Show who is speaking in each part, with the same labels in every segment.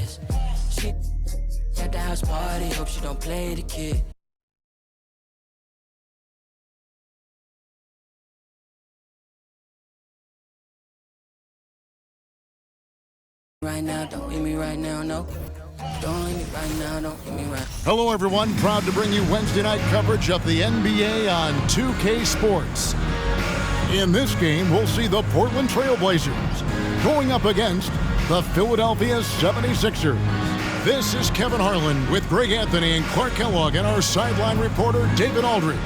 Speaker 1: this. She at the house party, hope she don't play the kid. Right now, don't hit me right now, no. Don't hit me right now, don't hit me right.
Speaker 2: Hello, everyone. Proud to bring you Wednesday night coverage of the NBA on 2K Sports. In this game, we'll see the Portland Trailblazers going up against the Philadelphia 76ers. This is Kevin Harlan with Greg Anthony and Clark Kellogg and our sideline reporter, David Aldridge.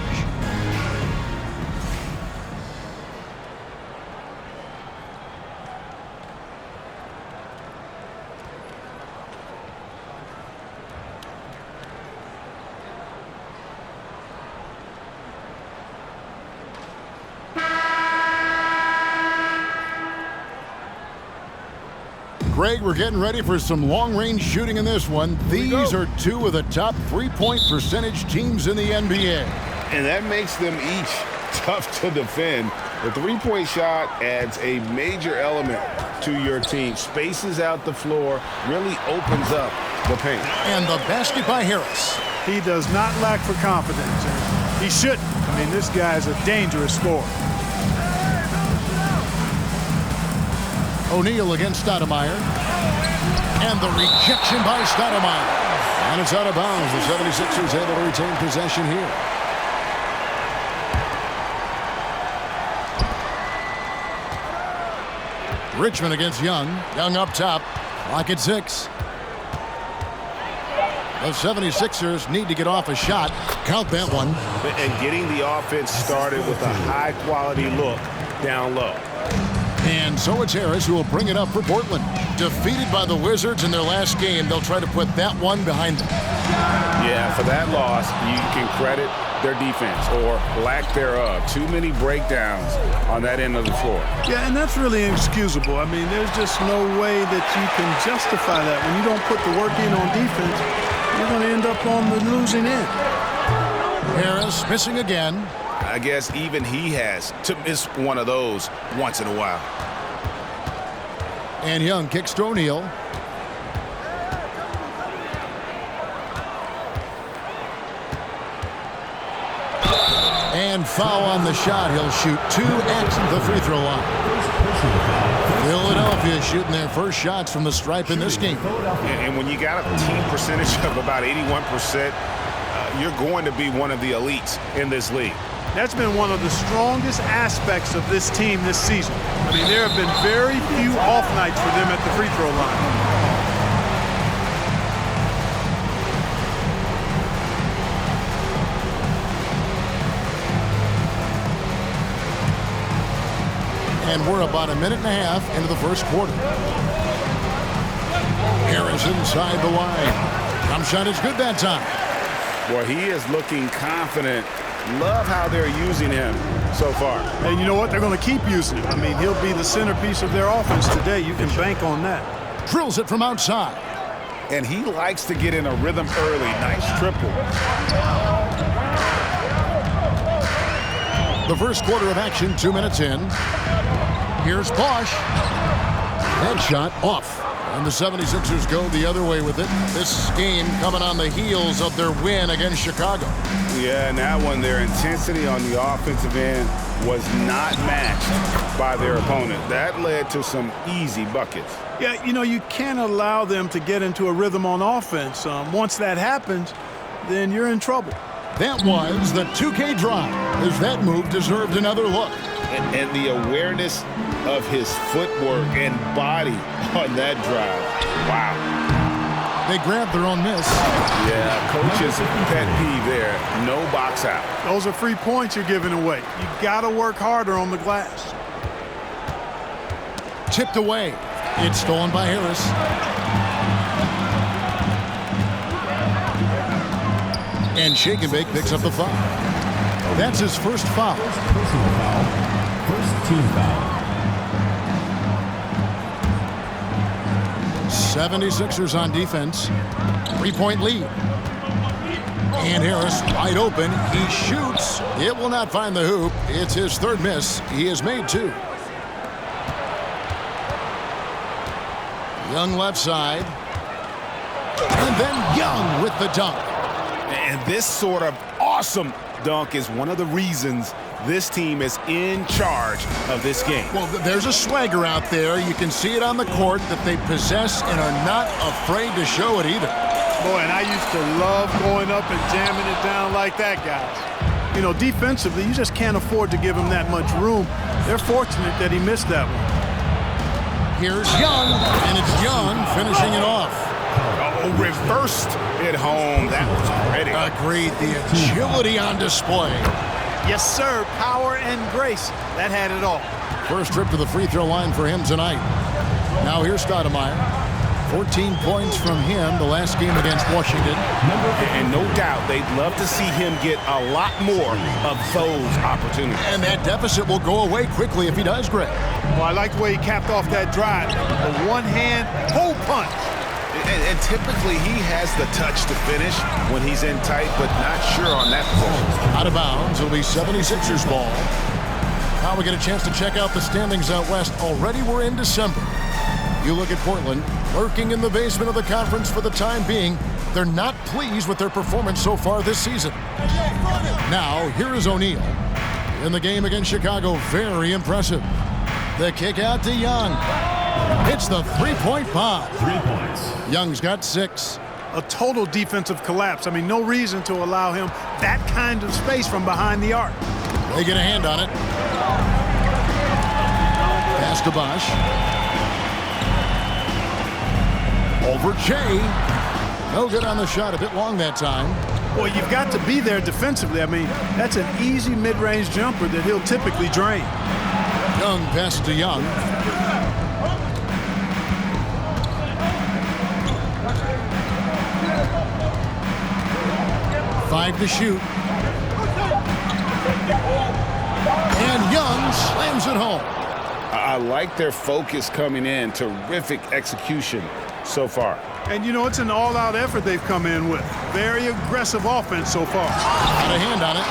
Speaker 2: Greg, we're getting ready for some long-range shooting in this one. These are two of the top three-point percentage teams in the NBA.
Speaker 3: And that makes them each tough to defend. The three-point shot adds a major element to your team. Spaces out the floor, really opens up the paint.
Speaker 2: And the basket by Harris.
Speaker 4: He does not lack for confidence. He shouldn't. I mean, this guy's a dangerous scorer.
Speaker 2: O'Neal against Stoudemire. And the rejection by Stoudemire. And it's out of bounds. The 76ers able to retain possession here. Richmond against Young. Young up top. Clock at 6. The 76ers need to get off a shot. Count that one.
Speaker 3: And getting the offense started with a high-quality look down low.
Speaker 2: And so it's Harris who will bring it up for Portland. Defeated by the Wizards in their last game, they'll try to put that one behind them.
Speaker 3: Yeah, for that loss, you can credit their defense or lack thereof. Too many breakdowns on that end of the floor.
Speaker 4: Yeah, and that's really inexcusable. I mean, there's just no way that you can justify that. When you don't put the work in on defense, you're going to end up on the losing end.
Speaker 2: Harris missing again.
Speaker 3: I guess even he has to miss one of those once in a while.
Speaker 2: And Young kicks to O'Neal. And foul on the shot. He'll shoot 2 at the free throw line. Philadelphia shooting their first shots from the stripe in this game.
Speaker 3: And when you got a team percentage of about 81%, you're going to be one of the elites in this league.
Speaker 4: That's been one of the strongest aspects of this team this season. I mean, there have been very few off nights for them at the free throw line.
Speaker 2: And we're about a minute and a half into the first quarter. Harris inside the line. Jump shot is good that time.
Speaker 3: Boy, he is looking confident. Love how they're using him so far.
Speaker 4: And you know what? They're going to keep using him. I mean, he'll be the centerpiece of their offense today. You can bank on that.
Speaker 2: Drills it from outside.
Speaker 3: And he likes to get in a rhythm early. Nice triple.
Speaker 2: The first quarter of action, 2 minutes in. Here's Bosch. Headshot off. And the 76ers go the other way with it. This game coming on the heels of their win against Chicago.
Speaker 3: Yeah, and that one, their intensity on the offensive end was not matched by their opponent. That led to some easy buckets.
Speaker 4: Yeah, you know, you can't allow them to get into a rhythm on offense. Once that happens, then you're in trouble.
Speaker 2: That was the 2K drive, as that move deserved another look.
Speaker 3: And the awareness of his footwork and body on that drive. Wow.
Speaker 2: They grabbed their own miss.
Speaker 3: Yeah, coach's pet peeve there. No box out.
Speaker 4: Those are free points you're giving away. You got to work harder on the glass.
Speaker 2: Tipped away. It's stolen by Harris. And Shake and Bake picks up the foul. That's his first foul.
Speaker 5: Personal foul. First team foul.
Speaker 2: 76ers on defense. 3-point lead. And Harris wide open. He shoots. It will not find the hoop. It's his third miss. He has made 2. Young left side. And then Young with the dunk.
Speaker 3: And this sort of awesome dunk is one of the reasons this team is in charge of this game.
Speaker 2: Well, there's a swagger out there. You can see it on the court that they possess and are not afraid to show it either.
Speaker 4: Boy, and I used to love going up and jamming it down like that, guys. You know, defensively, you just can't afford to give him that much room. They're fortunate that he missed that one.
Speaker 2: Here's Young, and it's Young finishing it off.
Speaker 3: Oh, reversed it home. That was pretty.
Speaker 2: Agreed. The agility on display.
Speaker 4: Yes, sir. Power and grace. That had it all.
Speaker 2: First trip to the free throw line for him tonight. Now here's Stoudemire. 14 points from him the last game against Washington.
Speaker 3: And no doubt they'd love to see him get a lot more of those opportunities.
Speaker 2: And that deficit will go away quickly if he does, Greg.
Speaker 4: Well, I like the way he capped off that drive. A one-hand pull punch.
Speaker 3: And typically he has the touch to finish when he's in tight, but not sure on that possession.
Speaker 2: Out of bounds, it'll be 76ers ball. Now we get a chance to check out the standings out west. Already we're in December. You look at Portland, lurking in the basement of the conference for the time being. They're not pleased with their performance so far this season. Now, here is O'Neal. In the game against Chicago, very impressive. The kick out to Young. It's the three-point bomb.
Speaker 5: 3 points.
Speaker 2: Young's got 6.
Speaker 4: A total defensive collapse. I mean, no reason to allow him that kind of space from behind the arc.
Speaker 2: They get a hand on it. Pass to Bosch. Over Jay. No good on the shot. A bit long that time.
Speaker 4: Boy, you've got to be there defensively. I mean, that's an easy mid-range jumper that he'll typically drain.
Speaker 2: Young passes to Young. Five to shoot. And Young slams it home.
Speaker 3: I like their focus coming in. Terrific execution so far.
Speaker 4: And, you know, it's an all-out effort they've come in with. Very aggressive offense so far.
Speaker 2: Got a hand on it.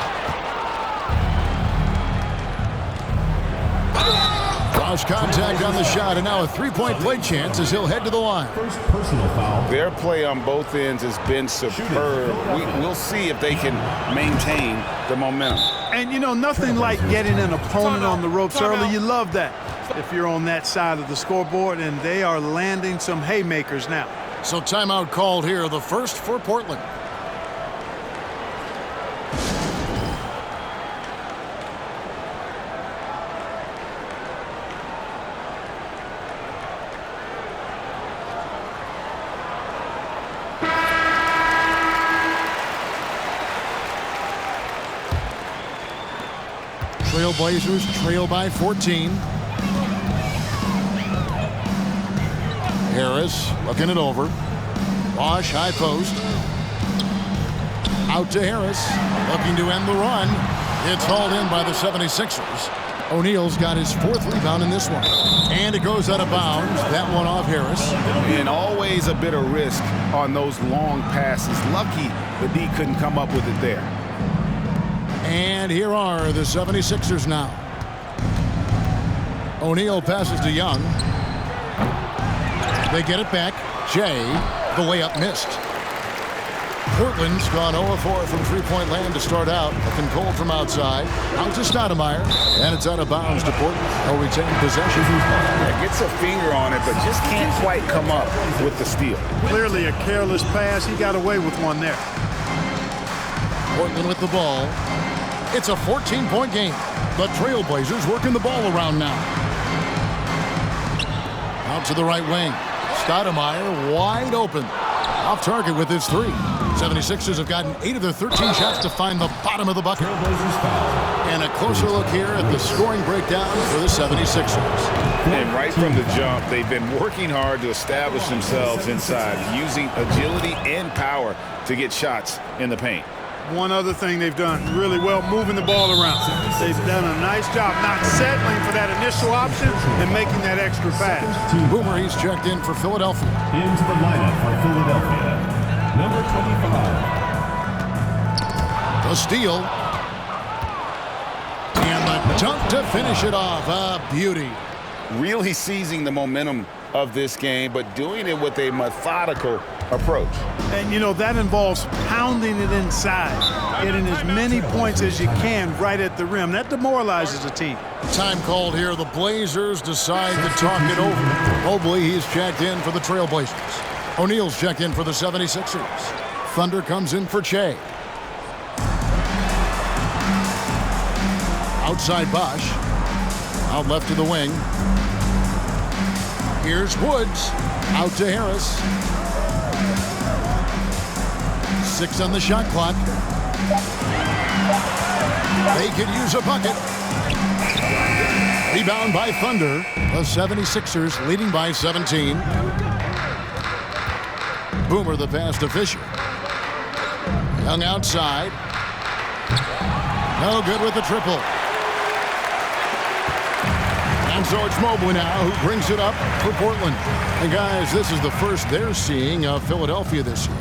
Speaker 2: Cross contact on the shot, and now a three-point play chance as he'll head to the line.
Speaker 5: First personal foul.
Speaker 3: Their play on both ends has been superb. We'll see if they can maintain the momentum.
Speaker 4: And, you know, nothing like getting an opponent on the ropes early. You love that if you're on that side of the scoreboard, and they are landing some haymakers now.
Speaker 2: So timeout called here, the first for Portland. Trailblazers trail by 14. Harris looking it over. Bosch high post. Out to Harris. Looking to end the run. It's hauled in by the 76ers. O'Neal's got his 4th rebound in this one. And it goes out of bounds. That one off Harris.
Speaker 3: And always a bit of risk on those long passes. Lucky the D couldn't come up with it there.
Speaker 2: And here are the 76ers now. O'Neal passes to Young. They get it back. Jay, the layup missed. Portland's gone 0-4 from three-point land to start out. Looking cold from outside. Out to Stoudemire. And it's out of bounds to Portland. They'll retain possession.
Speaker 3: Yeah, gets a finger on it, but just can't quite come up with the steal.
Speaker 4: Clearly a careless pass. He got away with one there.
Speaker 2: Portland with the ball. It's a 14-point game. The Trailblazers working the ball around now. Out to the right wing. Stoudemire wide open. Off target with his 3. 76ers have gotten 8 of their 13 shots to find the bottom of the bucket. And a closer look here at the scoring breakdown for the 76ers.
Speaker 3: And right from the jump, they've been working hard to establish themselves inside, using agility and power to get shots in the paint.
Speaker 4: One other thing they've done really well, moving the ball around. They've done a nice job not settling for that initial option and making that extra pass.
Speaker 2: Boomer, he's checked in for Philadelphia.
Speaker 5: Into the lineup for Philadelphia, number 25.
Speaker 2: The steal. And the dunk to finish it off. A beauty.
Speaker 3: Really seizing the momentum of this game, but doing it with a methodical approach.
Speaker 4: And, that involves pounding it inside, getting as many points as you can right at the rim. That demoralizes a team.
Speaker 2: Time called here. The Blazers decide to talk it over. Mobley, he's checked in for the Trailblazers. O'Neal's checked in for the 76ers. Thunder comes in for Che. Outside Bosch. Out left to the wing. Here's Woods. Out to Harris. 6 on the shot clock. They could use a bucket. Rebound by Thunder. The 76ers leading by 17. Boomer the pass to Fisher. Young outside. No good with the triple. And so it's Mobley now who brings it up for Portland. And guys, this is the first they're seeing of Philadelphia this year.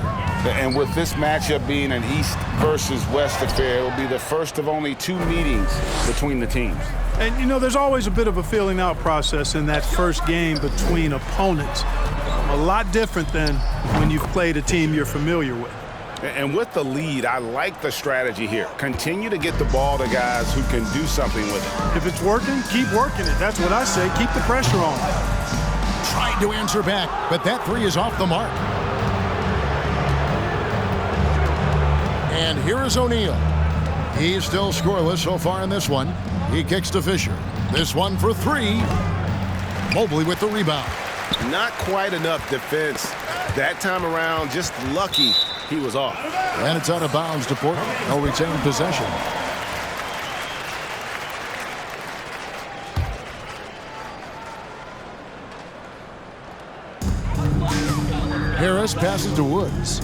Speaker 3: And with this matchup being an East versus West affair, it will be the first of only 2 meetings between the teams.
Speaker 4: And, there's always a bit of a feeling out process in that first game between opponents. A lot different than when you've played a team you're familiar with.
Speaker 3: And with the lead, I like the strategy here. Continue to get the ball to guys who can do something with it.
Speaker 4: If it's working, keep working it. That's what I say. Keep the pressure on.
Speaker 2: Tried to answer back, but that 3 is off the mark. And here is O'Neal. He's still scoreless so far in this one. He kicks to Fisher. This one for 3. Mobley with the rebound.
Speaker 3: Not quite enough defense that time around. Just lucky he was off.
Speaker 2: And it's out of bounds to Portland. They'll retain possession. Harris passes to Woods.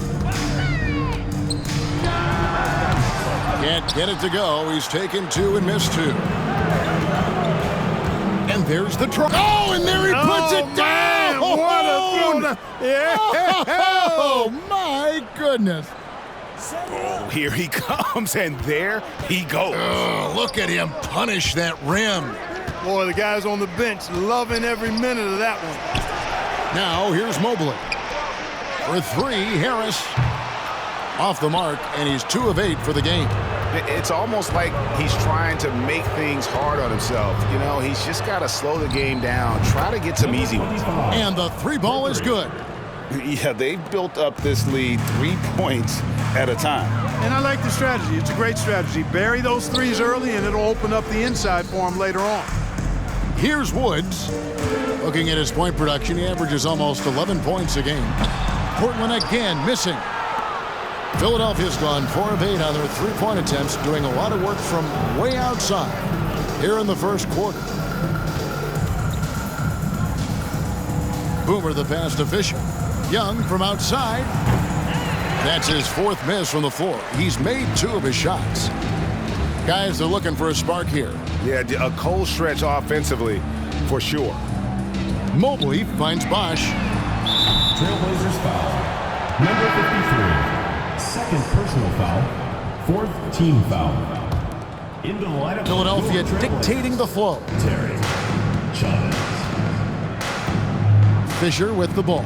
Speaker 2: Can't get it to go. He's taken 2 and missed 2. And there's the try. Oh, and there he puts it down.
Speaker 4: What a throw. Yeah.
Speaker 2: Oh, my goodness.
Speaker 3: Oh, here he comes, and there he goes.
Speaker 2: Oh, look at him punish that rim.
Speaker 4: Boy, the guys on the bench loving every minute of that one.
Speaker 2: Now, here's Mobley. For 3, Harris. Off the mark, and he's 2 of 8 for the game.
Speaker 3: It's almost like he's trying to make things hard on himself. He's just got to slow the game down. Try to get some easy ones.
Speaker 2: And the 3 ball is good.
Speaker 3: Yeah, they've built up this lead 3 points at a time.
Speaker 4: And I like the strategy. It's a great strategy. Bury those 3s early, and it'll open up the inside for him later on.
Speaker 2: Here's Woods. Looking at his point production, he averages almost 11 points a game. Portland again missing. Philadelphia's gone 4 of 8 on their 3-point attempts, doing a lot of work from way outside here in the first quarter. Boomer the pass to Fisher. Young from outside. That's his 4th miss from the floor. He's made 2 of his shots. Guys, they're looking for a spark here.
Speaker 3: Yeah, a cold stretch offensively for sure.
Speaker 2: Mobley finds Bosch.
Speaker 5: Trailblazers foul. Number 53. Second personal foul. 4th team foul. Into the lineup.
Speaker 2: Philadelphia dictating the flow.
Speaker 5: Terry Chavez.
Speaker 2: Fisher with the ball.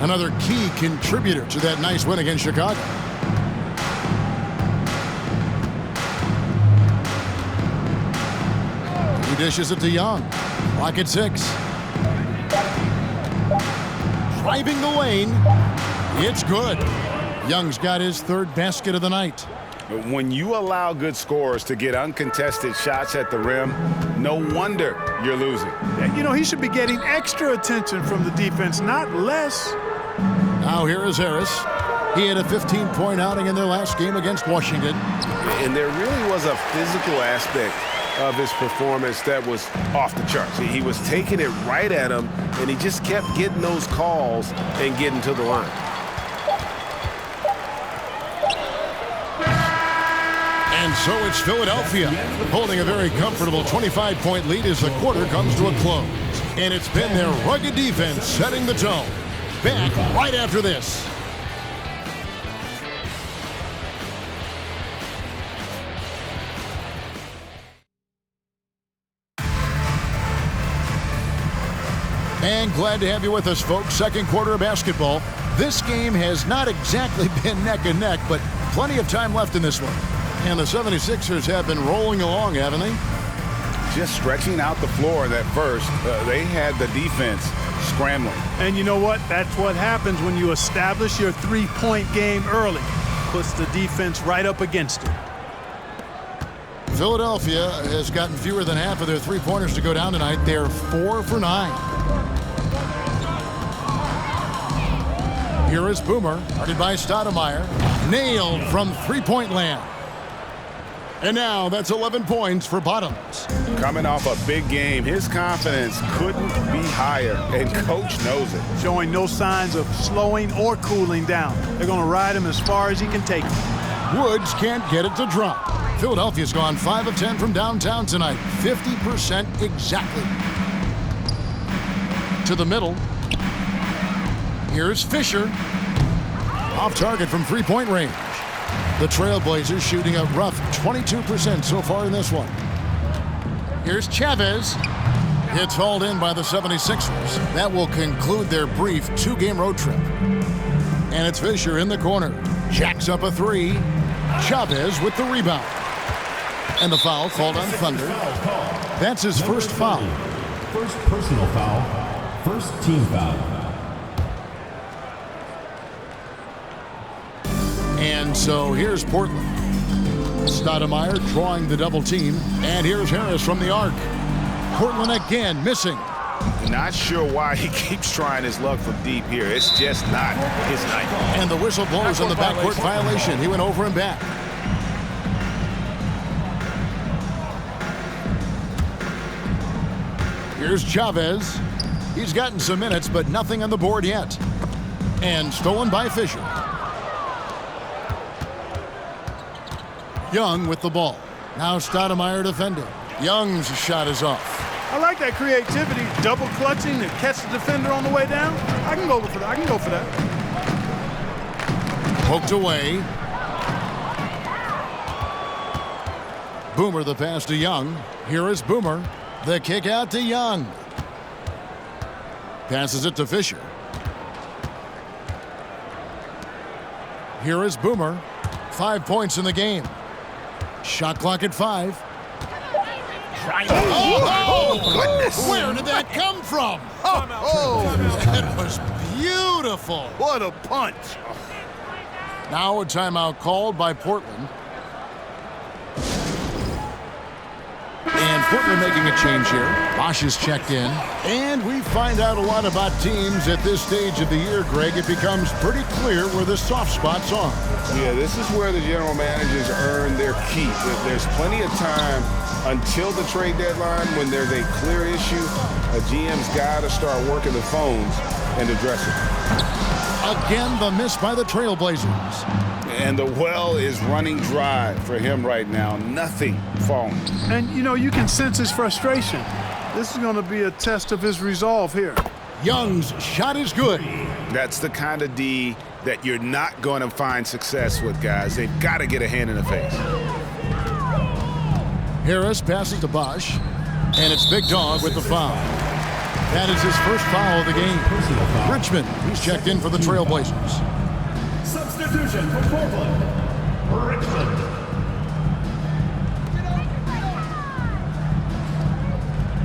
Speaker 2: Another key contributor to that nice win against Chicago. He dishes it to Young. Clock at 6. Driving the lane. It's good. Young's got his 3rd basket of the night.
Speaker 3: When you allow good scorers to get uncontested shots at the rim, no wonder you're losing.
Speaker 4: He should be getting extra attention from the defense, not less.
Speaker 2: Now here is Harris. He had a 15-point outing in their last game against Washington.
Speaker 3: And there really was a physical aspect of his performance that was off the charts. He was taking it right at him, and he just kept getting those calls and getting to the line.
Speaker 2: And so it's Philadelphia holding a very comfortable 25-point lead as the quarter comes to a close. And it's been their rugged defense setting the tone. Back right after this. And glad to have you with us, folks. Second quarter of basketball. This game has not exactly been neck and neck, but plenty of time left in this one. And the 76ers have been rolling along, haven't they?
Speaker 3: Just stretching out the floor in that first. They had the defense scrambling.
Speaker 4: And you know what? That's what happens when you establish your three-point game early. Puts the defense right up against it.
Speaker 2: Philadelphia has gotten fewer than half of their three-pointers to go down tonight. They're 4 for 9. Here is Boomer, guarded by Stoudemire. Nailed from three-point land. And now that's 11 points for Bottoms.
Speaker 3: Coming off a big game, his confidence couldn't be higher, and coach knows it.
Speaker 4: Showing no signs of slowing or cooling down. They're going to ride him as far as he can take him.
Speaker 2: Woods can't get it to drop. Philadelphia's gone 5 of 10 from downtown tonight. 50% exactly. To the middle. Here's Fisher. Off target from three-point range. The Trailblazers shooting a rough 22% so far in this one. Here's Chavez. It's hauled in by the 76ers. That will conclude their brief 2-game road trip. And it's Fisher in the corner. Jacks up a three. Chavez with the rebound. And the foul called on Thunder. That's his first foul.
Speaker 5: First personal foul. First team foul.
Speaker 2: And so here's Portland. Stoudemire drawing the double team. And here's Harris from the arc. Portland again missing.
Speaker 3: Not sure why he keeps trying his luck from deep here. It's just not his night.
Speaker 2: And the whistle blows on the backcourt violation. He went over and back. Here's Chavez. He's gotten some minutes, but nothing on the board yet. And stolen by Fisher. Young with the ball. Now Stoudemire defending. Young's shot is off.
Speaker 4: I like that creativity, double clutching to catch the defender on the way down. I can go for that.
Speaker 2: Poked away. Boomer the pass to Young. Here is Boomer. The kick out to Young. Passes it to Fisher. Here is Boomer. 5 points in the game. Shot clock at 5. Oh, goodness! Where did that come from? That was beautiful.
Speaker 4: What a punch.
Speaker 2: Now a timeout called by Portland. And Portland making a change here. Bosch is checked in. And we find out a lot about teams at this stage of the year, Greg. It becomes pretty clear where the soft spots are.
Speaker 3: Yeah, this is where the general managers earn their keep. There's plenty of time until the trade deadline when there's a clear issue. A GM's got to start working the phones and address it.
Speaker 2: Again, the miss by the Trailblazers.
Speaker 3: And the well is running dry for him right now. Nothing falling.
Speaker 4: And, you know, you can sense his frustration. This is going to be a test of his resolve here.
Speaker 2: Young's shot is good.
Speaker 3: That's the kind of D that you're not going to find success with, guys. They've got to get a hand in the face.
Speaker 2: Harris passes to Bosch. And it's Big Dog with the foul. That is his first foul of the game. Richmond, he's checked in for the Trailblazers.
Speaker 5: Substitution for Portland. Richmond.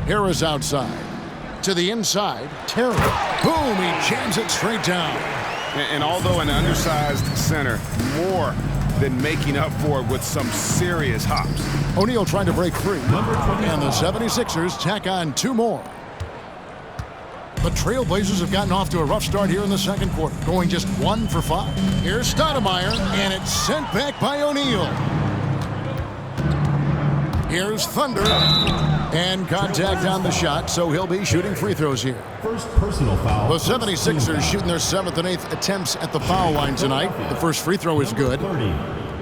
Speaker 2: Harris outside. To the inside. Terry. Boom, he jams it straight down.
Speaker 3: And although an undersized center, more than making up for it with some serious hops.
Speaker 2: O'Neal trying to break free. And the 76ers tack on 2 more. The Trailblazers have gotten off to a rough start here in the second quarter, going just 1 for 5. Here's Stoudemire, and it's sent back by O'Neal. Here's Thunder, and contact on the shot, so he'll be shooting free throws here.
Speaker 5: First personal foul.
Speaker 2: The 76ers shooting their 7th and 8th attempts at the foul line tonight. The first free throw is good.
Speaker 5: 30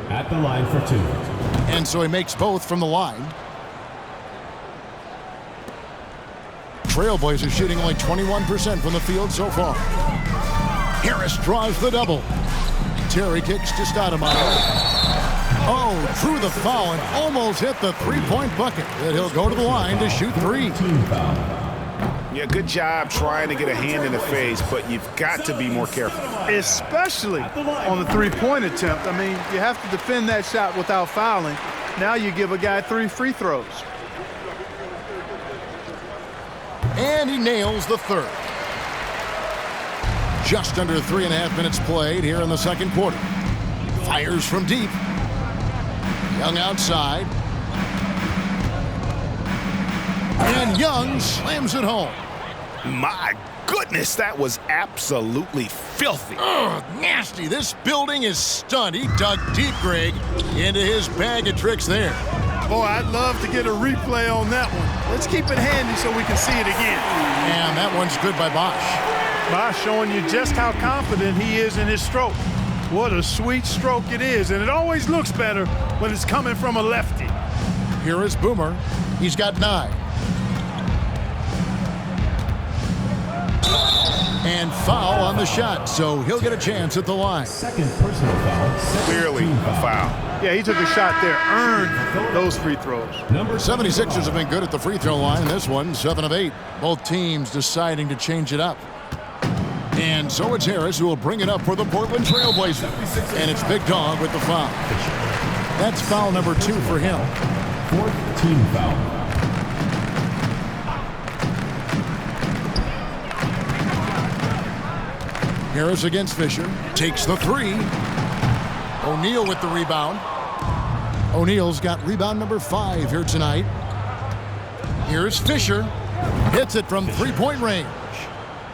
Speaker 5: at the line for 2.
Speaker 2: And so he makes both from the line. Trailblazers shooting only 21% from the field so far. Harris draws the double. Terry kicks to Stoudemire. Oh, drew the foul and almost hit the three-point bucket. And he'll go to the line to shoot 3.
Speaker 5: Team foul.
Speaker 3: Yeah, good job trying to get a hand in the face, but you've got to be more careful.
Speaker 4: Especially on the three-point attempt. I mean, you have to defend that shot without fouling. Now you give a guy 3 free throws.
Speaker 2: And he nails the third. Just under 3.5 minutes played here in the second quarter. Fires from deep. Young outside. And Young slams it home.
Speaker 3: My goodness, that was absolutely filthy.
Speaker 2: Ugh, nasty. This building is stunned. He dug deep, Greg, into his bag of tricks there.
Speaker 4: Boy, I'd love to get a replay on that one. Let's keep it handy so we can see it again.
Speaker 2: And that one's good by Bosh.
Speaker 4: Bosh showing you just how confident he is in his stroke. What a sweet stroke it is, and it always looks better when it's coming from a lefty.
Speaker 2: Here is Boomer. He's got 9. And foul on the shot, so he'll get a chance at the line.
Speaker 5: Second personal foul.
Speaker 3: Clearly a foul.
Speaker 4: Yeah, he took a shot there, earned those free throws.
Speaker 5: Number
Speaker 2: 76ers have been good at the free throw line. This one, 7 of 8. Both teams deciding to change it up. And so it's Harris who will bring it up for the Portland Trail Blazers. And it's Big Dog with the foul. That's foul number 2 for him.
Speaker 5: 4th team foul.
Speaker 2: Harris against Fisher. Takes the 3. O'Neal with the rebound. O'Neal's got rebound number 5 here tonight. Here's Fisher. Hits it from three-point range.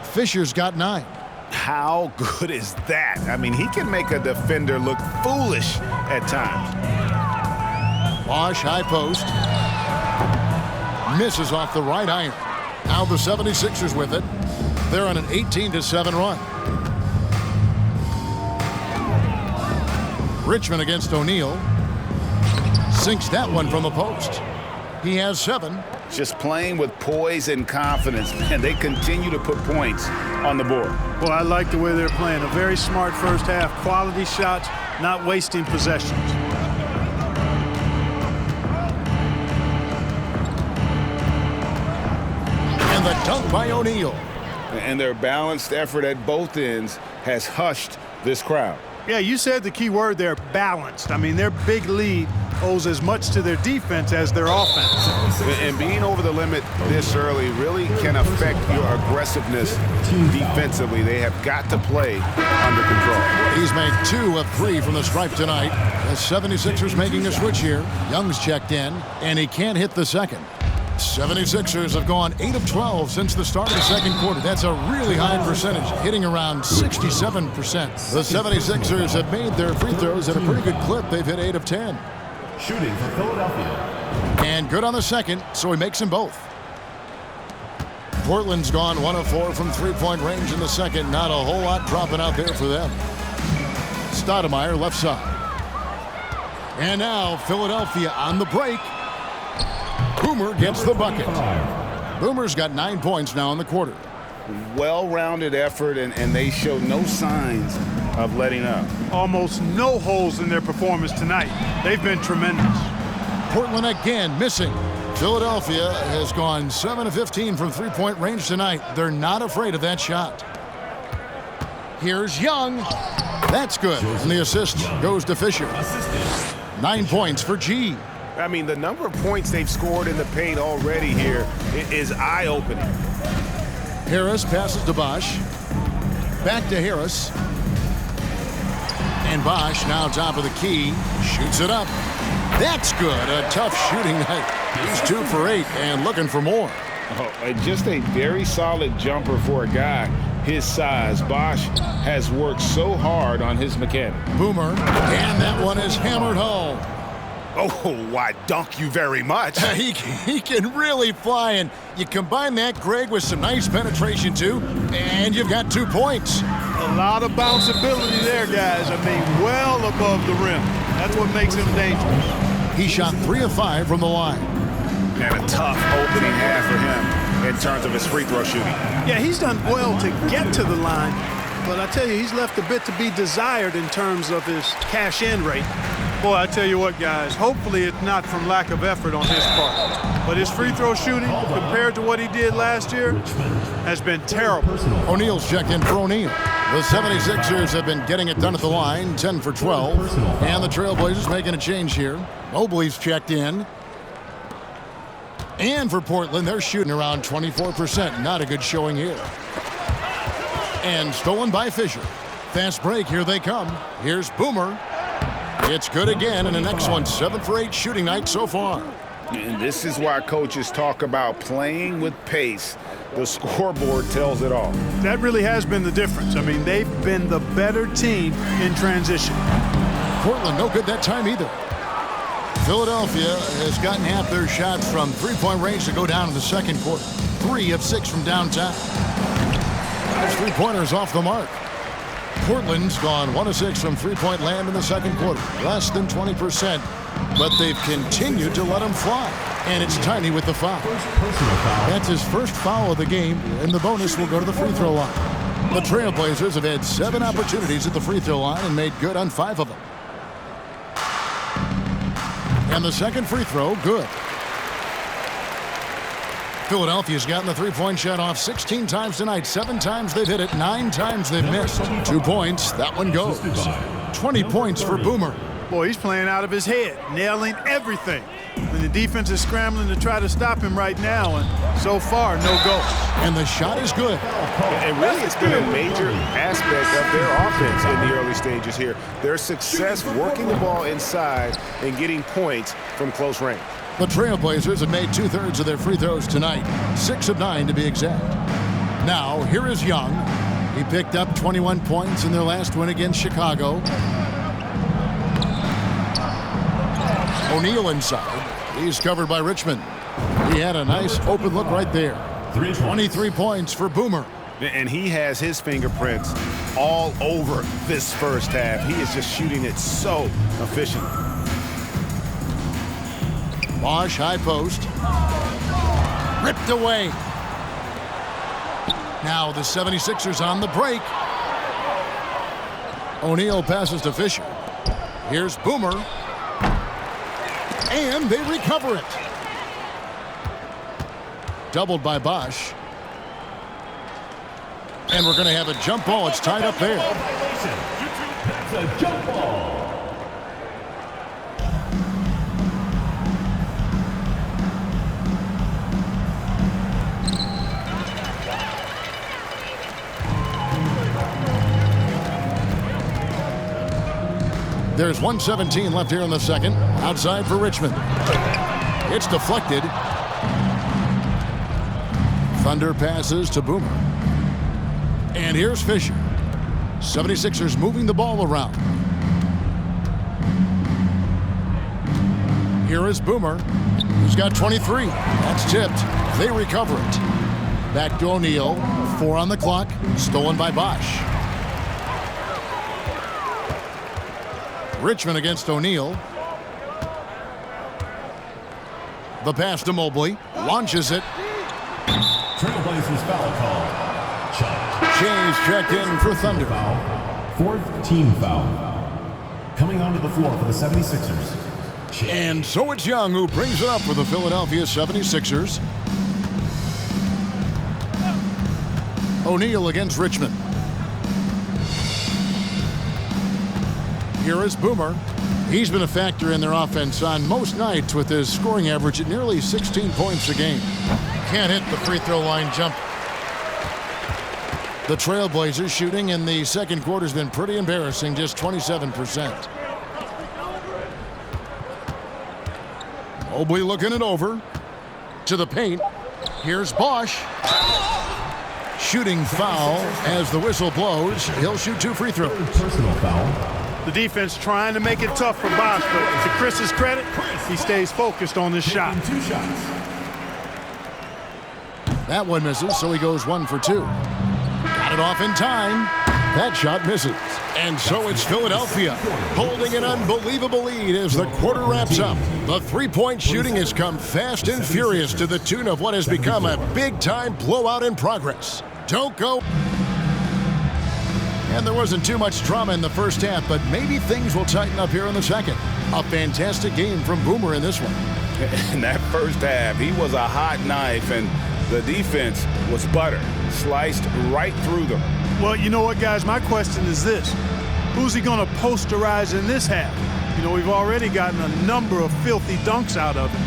Speaker 2: Fisher's got 9.
Speaker 3: How good is that? I mean, he can make a defender look foolish at times.
Speaker 2: Bosh high post. Misses off the right iron. Now the 76ers with it. They're on an 18-7 run. Richmond against O'Neal. Sinks that one from the post. He has 7.
Speaker 3: Just playing with poise and confidence, and they continue to put points on the board.
Speaker 4: Well, I like the way they're playing. A very smart first half. Quality shots, not wasting possessions.
Speaker 2: And the dunk by O'Neal.
Speaker 3: And their balanced effort at both ends has hushed this crowd.
Speaker 4: Yeah, you said the key word there, balanced. I mean, their big lead owes as much to their defense as their offense.
Speaker 3: And being over the limit this early really can affect your aggressiveness defensively. They have got to play under control.
Speaker 2: He's made 2 of 3 from the stripe tonight. The 76ers making a switch here. Young's checked in, and he can't hit the second. 76ers have gone 8 of 12 since the start of the second quarter. That's a really high percentage, hitting around 67%. The 76ers have made their free throws at a pretty good clip. They've hit 8 of 10.
Speaker 5: Shooting for Philadelphia.
Speaker 2: And good on the second, so he makes them both. Portland's gone 1 of 4 from three-point range in the second. Not a whole lot dropping out there for them. Stoudemire left side. And now Philadelphia on the break. Boomer gets the bucket. Boomer's got 9 points now in the quarter.
Speaker 3: Well-rounded effort, and they show no signs of letting up.
Speaker 4: Almost no holes in their performance tonight. They've been tremendous.
Speaker 2: Portland again missing. Philadelphia has gone 7 of 15 from three-point range tonight. They're not afraid of that shot. Here's Young. That's good. And the assist goes to Fisher. 9 points for G.
Speaker 3: I mean, the number of points they've scored in the paint already here is eye-opening.
Speaker 2: Harris passes to Bosh. Back to Harris. And Bosh now top of the key. Shoots it up. That's good. A tough shooting night. He's 2 for 8 and looking for more.
Speaker 3: Oh, just a very solid jumper for a guy his size. Bosh has worked so hard on his mechanic.
Speaker 2: Boomer. And that one is hammered home.
Speaker 3: Oh, why, dunk you very much.
Speaker 2: He can really fly, and you combine that, Greg, with some nice penetration, too, and you've got 2 points.
Speaker 4: A lot of bounceability there, guys. I mean, well above the rim. That's what makes him dangerous.
Speaker 2: He shot 3 of 5 from the line.
Speaker 3: And a tough opening half for him in terms of his free throw shooting.
Speaker 4: Yeah, he's done well to get to the line, but I tell you, he's left a bit to be desired in terms of his cash-in rate. Boy, I tell you what, guys, hopefully it's not from lack of effort on his part. but his free throw shooting compared to what he did last year has been terrible.
Speaker 2: O'Neal's checked in for O'Neal. The 76ers have been getting it done at the line, 10 for 12. And the Trailblazers making a change here. Mobley's checked in. And for Portland, they're shooting around 24%. Not a good showing here. And stolen by Fisher. Fast break, here they come. Here's Boomer. It's good again, and the next one, 7 for 8 shooting night so far.
Speaker 3: And this is why coaches talk about playing with pace. The scoreboard tells it all.
Speaker 4: That really has been the difference. I mean, they've been the better team in transition.
Speaker 2: Portland, no good that time either. Philadelphia has gotten half their shots from three-point range to go down in the second quarter. 3 of 6 from downtown. Those three-pointers off the mark. Portland's gone 1 of 6 from three-point land in the second quarter. Less than 20%, but they've continued to let them fly. And it's Tiny with the foul. That's his first foul of the game, and the bonus will go to the free throw line. The Trailblazers have had 7 opportunities at the free throw line and made good on 5 of them. And the second free throw, good. Philadelphia's gotten the three-point shot off 16 times tonight. 7 times they've hit it, 9 times they've missed. 2 points, that one goes. 20 points for Boomer.
Speaker 4: Boy, he's playing out of his head, nailing everything. And the defense is scrambling to try to stop him right now, and so far, no go.
Speaker 2: And the shot is good.
Speaker 3: And really, it's been a major aspect of their offense in the early stages here. Their success working the ball inside and getting points from close range.
Speaker 2: The Trailblazers have made 2/3 of their free throws tonight, 6 of 9 to be exact. Now, here is Young. He picked up 21 points in their last win against Chicago. O'Neal inside. He's covered by Richmond. He had a nice open look right there. 23 points for Boomer.
Speaker 3: And he has his fingerprints all over this first half. He is just shooting it so efficient.
Speaker 2: Bosh, high post. Ripped away. Now the 76ers on the break. O'Neal passes to Fisher. Here's Boomer. And they recover it. Doubled by Bosh. And we're going to have a jump ball. It's tied up there.
Speaker 5: That's a jump ball.
Speaker 2: There's 1:17 left here in the second. Outside for Richmond. It's deflected. Thunder passes to Boomer. And here's Fisher. 76ers moving the ball around. Here is Boomer. He's got 23. That's tipped. They recover it. Back to O'Neal. 4 on the clock. Stolen by Bosh. Richmond against O'Neal. The pass to Mobley. Launches it.
Speaker 5: Trailblazers foul call.
Speaker 2: Shay's checked in for Thunder.
Speaker 5: Fourth team foul. Coming onto the floor for the 76ers.
Speaker 2: And so it's Young who brings it up for the Philadelphia 76ers. O'Neal against Richmond. Here is Boomer. He's been a factor in their offense on most nights with his scoring average at nearly 16 points a game. Can't hit the free throw line jump. The Trailblazers shooting in the second quarter has been pretty embarrassing, just 27%. Mobley looking it over to the paint. Here's Bosh. Shooting foul as the whistle blows. He'll shoot 2 free throws.
Speaker 5: Personal foul.
Speaker 4: The defense trying to make it tough for Bosh, but to Chris's credit, he stays focused on this shot.
Speaker 5: 2 shots.
Speaker 2: That one misses, so he goes 1 for 2. Got it off in time. That shot misses. And so it's Philadelphia holding an unbelievable lead as the quarter wraps up. The three-point shooting has come fast and furious to the tune of what has become a big-time blowout in progress. Don't go. And there wasn't too much drama in the first half, but maybe things will tighten up here in the second. A fantastic game from Boomer in this one.
Speaker 3: In that first half, he was a hot knife, and the defense was butter, sliced right through them.
Speaker 4: Well, you know what, guys? My question is this. Who's he going to posterize in this half? You know, we've already gotten a number of filthy dunks out of him.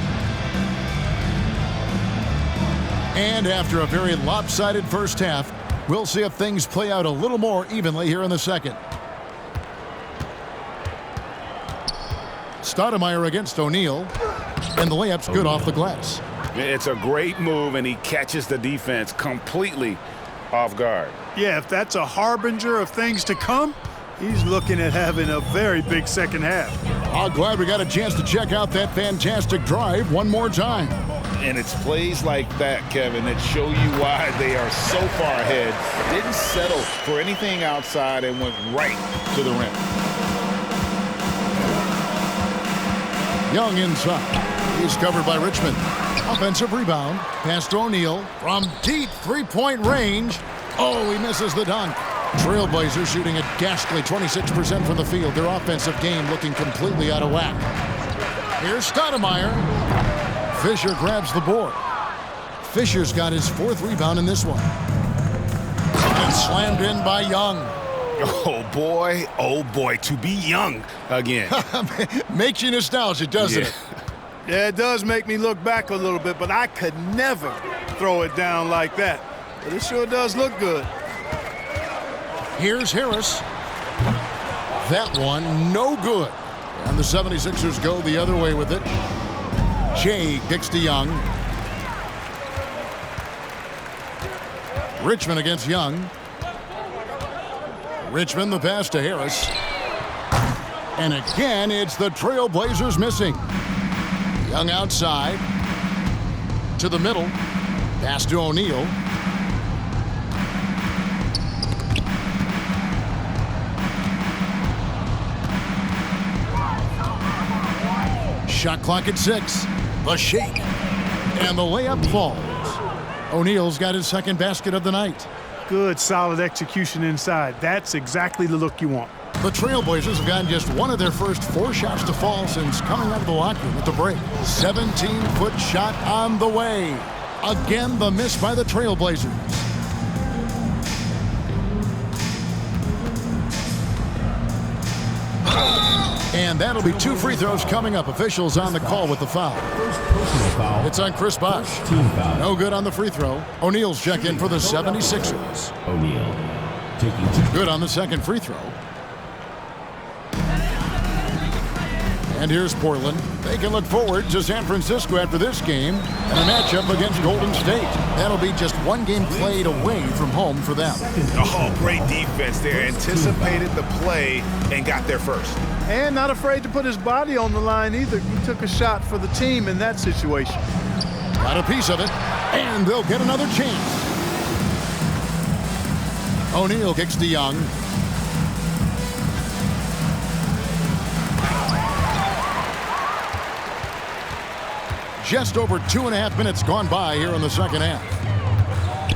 Speaker 2: And after a very lopsided first half, we'll see if things play out a little more evenly here in the second. Stoudemire against O'Neal, and the layup's good off the glass.
Speaker 3: It's a great move, and he catches the defense completely off guard.
Speaker 4: Yeah, if that's a harbinger of things to come, he's looking at having a very big second half.
Speaker 2: I'm glad we got a chance to check out that fantastic drive one more time.
Speaker 3: And it's plays like that, Kevin, that show you why they are so far ahead. Didn't settle for anything outside and went right to the rim.
Speaker 2: Young inside. He's covered by Richmond. Offensive rebound. Pass to O'Neal from deep three-point range. Oh, he misses the dunk. Trailblazers shooting a ghastly 26% from the field. Their offensive game looking completely out of whack. Here's Stoudemire. Fisher grabs the board. Fisher's got his fourth rebound in this one. And slammed in by Young.
Speaker 3: Oh boy, to be Young again.
Speaker 2: Makes you nostalgic, doesn't it?
Speaker 4: Yeah, it does make me look back a little bit, but I could never throw it down like that. But it sure does look good.
Speaker 2: Here's Harris. That one, no good. And the 76ers go the other way with it. Shea kicks to Young. Richmond against Young. Richmond the pass to Harris. And again, it's the Trailblazers missing. Young outside. To the middle. Pass to O'Neal. Shot clock at 6. The shake. And the layup falls. O'Neal's got his second basket of the night.
Speaker 4: Good, solid execution inside. That's exactly the look you want.
Speaker 2: The Trailblazers have gotten just one of their first 4 shots to fall since coming out of the locker room at the break. 17-foot shot on the way. Again, the miss by the Trailblazers. And that'll be 2 free throws coming up. Officials on the call with the foul. It's on Chris Bosh. No good on the free throw. O'Neal's check in for the 76ers.
Speaker 5: O'Neal taking 2.
Speaker 2: Good on the second free throw. And here's Portland. They can look forward to San Francisco after this game and a matchup against Golden State. That'll be just 1 game played away from home for them.
Speaker 3: Oh, great defense there. Anticipated the play and got there first.
Speaker 4: And not afraid to put his body on the line either. He took a shot for the team in that situation.
Speaker 2: Got a piece of it, and they'll get another chance. O'Neal kicks to Young. Just over 2.5 minutes gone by here in the second half.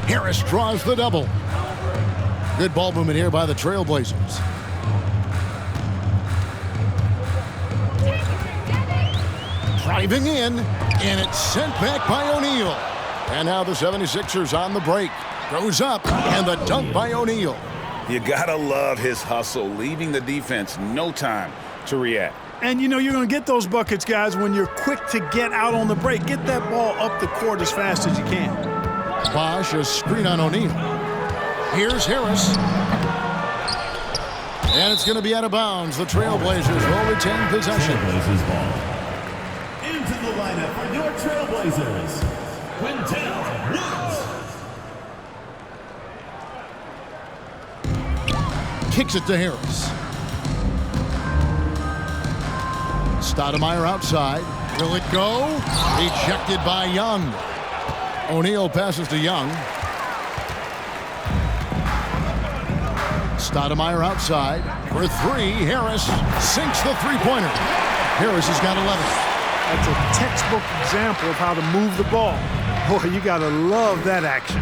Speaker 2: Harris draws the double. Good ball movement here by the Trailblazers. Driving in, and it's sent back by O'Neal. And now the 76ers on the break. Goes up, and the dunk by O'Neal.
Speaker 3: You gotta love his hustle, leaving the defense no time to react.
Speaker 4: And you know you're going to get those buckets, guys, when you're quick to get out on the break. Get that ball up the court as fast as you can.
Speaker 2: Bosh, a screen on O'Neal. Here's Harris. And it's going to be out of bounds. The Trailblazers will retain possession.
Speaker 5: Trailblazers ball. Into the lineup for your Trailblazers, Quintel Woods.
Speaker 2: Kicks it to Harris. Stoudemire outside. Will it go? Ejected by Young. O'Neal passes to Young. Stoudemire outside. For 3, Harris sinks the three-pointer. Harris has got 11.
Speaker 4: That's a textbook example of how to move the ball. Boy, you got to love that action.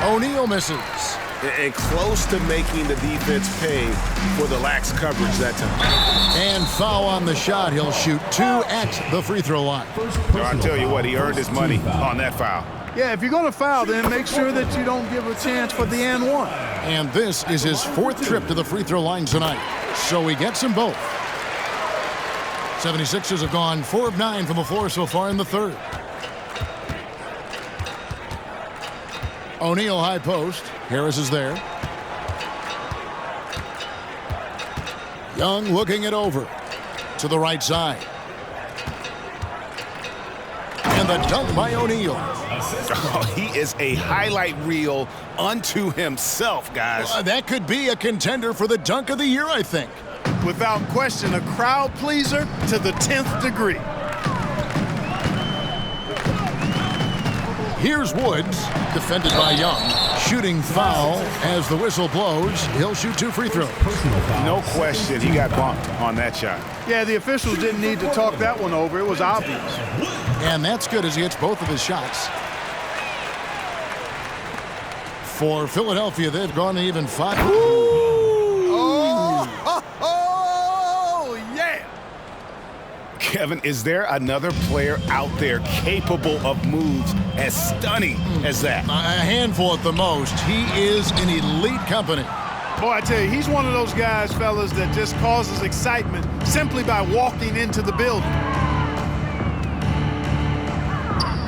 Speaker 2: O'Neal misses.
Speaker 3: and close to making the defense pay for the lax coverage that time.
Speaker 2: And foul on the shot. He'll shoot 2 at the free throw line.
Speaker 3: I tell you what, he earned his money on that foul.
Speaker 4: Yeah, if you're going to foul, then make sure that you don't give a chance for the and one.
Speaker 2: And this is his 4th trip to the free throw line tonight. So he gets them both. 76ers have gone 4 of 9 from the floor so far in the third. O'Neal high post. Harris is there. Young looking it over to the right side. And the dunk by O'Neal.
Speaker 3: Oh, he is a highlight reel unto himself, guys.
Speaker 2: That could be a contender for the dunk of the year, I think.
Speaker 4: Without question, a crowd pleaser to the 10th degree.
Speaker 2: Here's Woods, defended by Young. Shooting foul as the whistle blows. He'll shoot 2 free throws.
Speaker 3: No question, he got bumped on that shot.
Speaker 4: Yeah, the officials didn't need to talk that one over. It was obvious.
Speaker 2: And that's good as he hits both of his shots. For Philadelphia, they've gone even 5.
Speaker 4: Oh, yeah.
Speaker 3: Kevin, is there another player out there capable of moves as stunning as that?
Speaker 2: A handful at the most. He is in elite company.
Speaker 4: Boy, I tell you, he's one of those guys, fellas, that just causes excitement simply by walking into the building.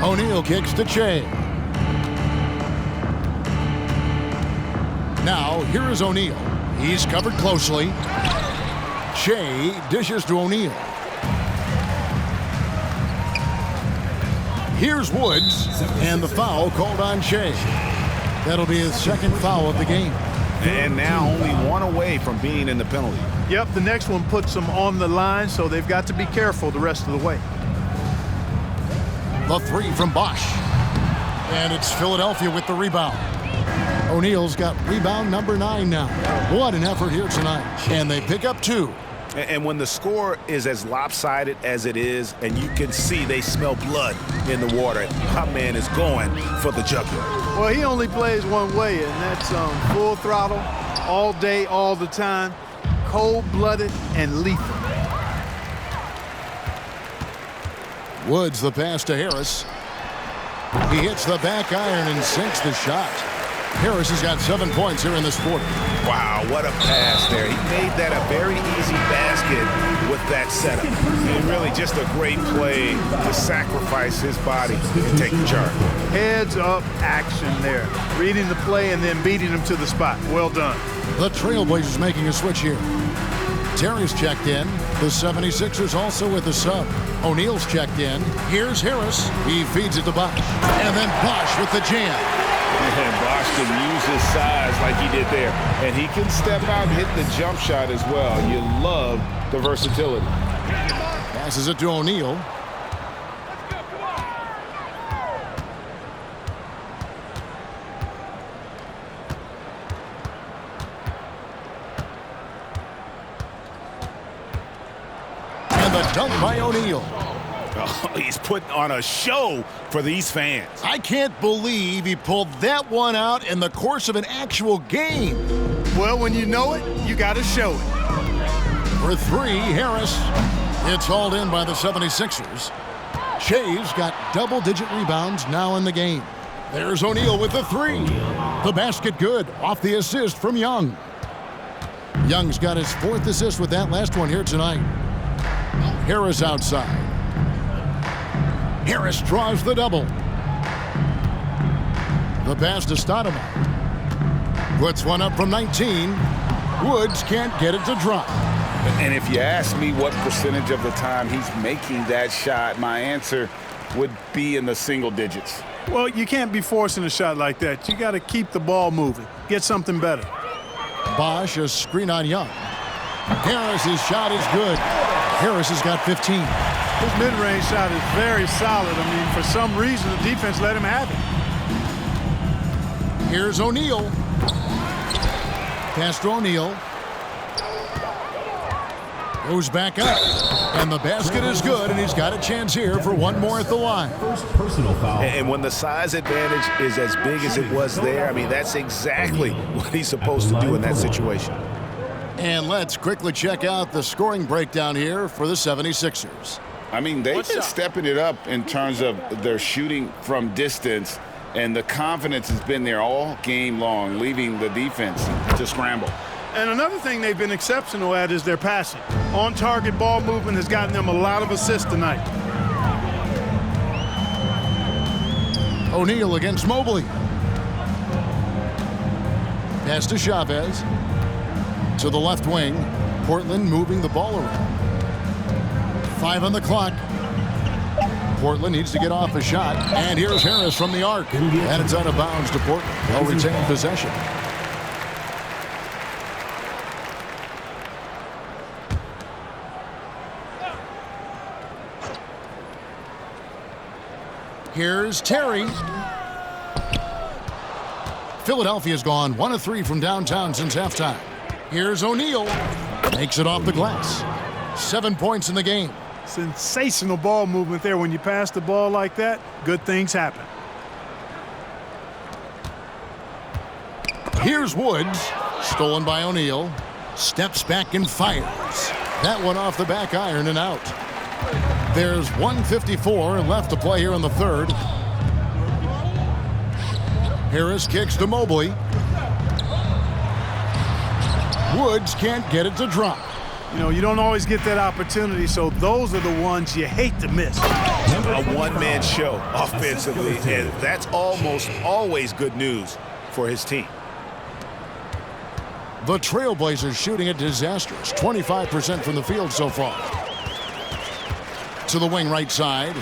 Speaker 2: O'Neal kicks to Che. Now, here is O'Neal. He's covered closely. Che dishes to O'Neal. Here's Woods, and the foul called on Che. That'll be his 2nd foul of the game.
Speaker 3: And now only 1 away from being in the penalty.
Speaker 4: Yep, the next one puts them on the line, so they've got to be careful the rest of the way.
Speaker 2: The 3 from Bosch. And it's Philadelphia with the rebound. O'Neal's got rebound number 9 now. What an effort here tonight. And they pick up 2.
Speaker 3: And when the score is as lopsided as it is, and you can see they smell blood in the water, my man is going for the jugular.
Speaker 4: Well, he only plays one way, and that's full throttle, all day, all the time, cold-blooded and lethal.
Speaker 2: Woods the pass to Harris. He hits the back iron and sinks the shot. Harris has got 7 points here in this quarter.
Speaker 3: Wow, what a pass there. He made that a very easy basket with that setup. And really just a great play to sacrifice his body and take the charge.
Speaker 4: Heads-up action there. Reading the play and then beating him to the spot. Well done.
Speaker 2: The Trailblazers making a switch here. Terry's checked in. The 76ers also with a sub. O'Neal's checked in. Here's Harris. He feeds it to Bosch. And then Bosch with the jam.
Speaker 3: And Bosch can use his size like he did there. And he can step out and hit the jump shot as well. You love the versatility.
Speaker 2: Passes it to O'Neal. And the dunk by O'Neal.
Speaker 3: Oh, he's putting on a show for these fans.
Speaker 2: I can't believe he pulled that one out in the course of an actual game.
Speaker 4: Well, when you know it, you got to show it.
Speaker 2: For 3, Harris. It's hauled in by the 76ers. Che's got double-digit rebounds now in the game. There's O'Neal with the 3. The basket good off the assist from Young. Young's got his 4th assist with that last one here tonight. Harris outside. Harris draws the double. The pass to Stoudemire. Puts one up from 19. Woods can't get it to drop.
Speaker 3: And if you ask me what percentage of the time he's making that shot, my answer would be in the single digits.
Speaker 4: Well, you can't be forcing a shot like that. You got to keep the ball moving. Get something better.
Speaker 2: Bosch, a screen on Young. Harris's shot is good. Harris has got 15.
Speaker 4: His mid-range shot is very solid. I mean, for some reason, the defense let him have it.
Speaker 2: Here's O'Neal. Pass to O'Neal. Goes back up. And the basket is good, and he's got a chance here for one more at the line.
Speaker 5: First personal foul.
Speaker 6: And when the size advantage is as big as it was there, I mean, that's exactly what he's supposed to do in that situation.
Speaker 2: And let's quickly check out the scoring breakdown here for the 76ers.
Speaker 3: I mean, they've been stepping it up in terms of their shooting from distance, and the confidence has been there all game long, leaving the defense to scramble.
Speaker 4: And another thing they've been exceptional at is their passing. On-target ball movement has gotten them a lot of assists tonight.
Speaker 2: O'Neal against Mobley. Pass to Chavez. To the left wing. Portland moving the ball around. 5 on the clock. Portland needs to get off a shot. And here's Harris from the arc. And it's out of bounds to Portland. They'll retain possession. Here's Terry. Philadelphia's gone 1 of 3 from downtown since halftime. Here's O'Neal. Makes it off the glass. 7 points in the game.
Speaker 4: Sensational ball movement there. When you pass the ball like that, good things happen.
Speaker 2: Here's Woods. Stolen by O'Neal. Steps back and fires. That one off the back iron and out. There's 1:54 left to play here in the third. Harris kicks to Mobley. Woods can't get it to drop.
Speaker 4: You know, you don't always get that opportunity, so those are the ones you hate to miss.
Speaker 6: A one-man show offensively, and that's almost always good news for his team.
Speaker 2: The Trailblazers shooting a disastrous 25% from the field so far. To the wing right side.